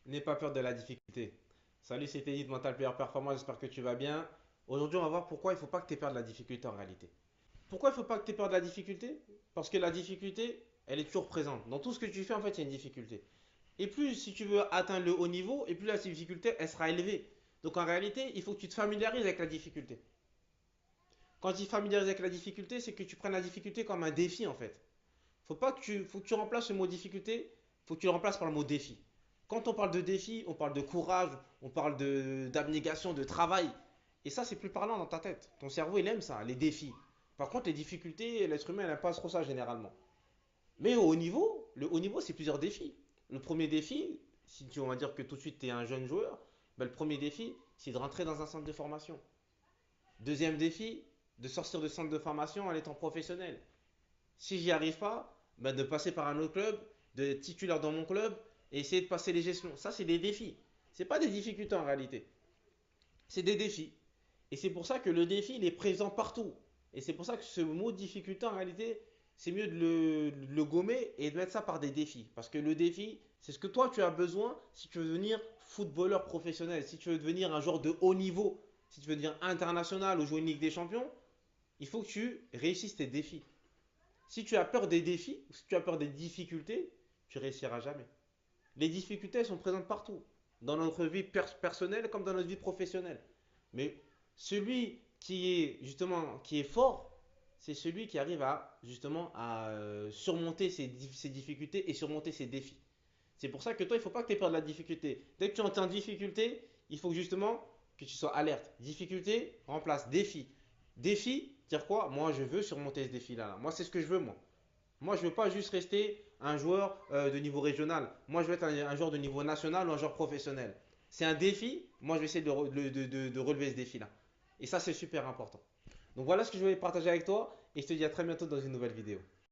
N'aie pas peur de la difficulté. Salut, c'est Teddy de Mental Player Performance, j'espère que tu vas bien. Aujourd'hui, on va voir pourquoi il ne faut pas que tu aies peur de la difficulté en réalité. Pourquoi il ne faut pas que tu aies peur de la difficulté? Parce que la difficulté, elle est toujours présente. Dans tout ce que tu fais, en fait, il y a une difficulté. Et plus, si tu veux atteindre le haut niveau, et plus la difficulté, elle sera élevée. Donc en réalité, il faut que tu te familiarises avec la difficulté. Quand tu te familiarises avec la difficulté, c'est que tu prennes la difficulté comme un défi en fait. Faut que tu remplaces le mot difficulté, faut que tu le remplaces par le mot défi. Quand on parle de défi, on parle de courage, on parle d'abnégation, de travail. Et ça, c'est plus parlant dans ta tête. Ton cerveau, il aime ça, les défis. Par contre, les difficultés, l'être humain, il n'aime pas trop ça généralement. Mais au haut niveau, le haut niveau, c'est plusieurs défis. Le premier défi, si tu vas dire que tout de suite tu es un jeune joueur, ben, le premier défi, c'est de rentrer dans un centre de formation. Deuxième défi, de sortir de centre de formation en étant professionnel. Si j'y arrive pas, ben de passer par un autre club, de titulaire dans mon club et essayer de passer les gestions. Ça, c'est des défis. C'est pas des difficultés en réalité. C'est des défis. Et c'est pour ça que le défi, il est présent partout. Et c'est pour ça que ce mot difficulté, en réalité, c'est mieux de le gommer et de mettre ça par des défis. Parce que le défi, c'est ce que toi, tu as besoin si tu veux devenir footballeur professionnel, si tu veux devenir un joueur de haut niveau, si tu veux devenir international ou jouer une Ligue des Champions, il faut que tu réussisses tes défis. Si tu as peur des défis, ou si tu as peur des difficultés, tu réussiras jamais. Les difficultés sont présentes partout, dans notre vie personnelle comme dans notre vie professionnelle. Mais celui qui est justement qui est fort, c'est celui qui arrive à justement à surmonter ses difficultés et surmonter ses défis. C'est pour ça que toi, il ne faut pas que tu aies peur de la difficulté. Dès que tu entends difficulté, il faut justement que tu sois alerte. Difficulté remplace défi. Défi, dire quoi? Moi, je veux surmonter ce défi-là. Moi, c'est ce que je veux, moi. Moi, je ne veux pas juste rester un joueur de niveau régional. Moi, je veux être un joueur de niveau national ou un joueur professionnel. C'est un défi. Moi, je vais essayer de relever ce défi-là. Et ça, c'est super important. Donc voilà ce que je voulais partager avec toi. Et je te dis à très bientôt dans une nouvelle vidéo.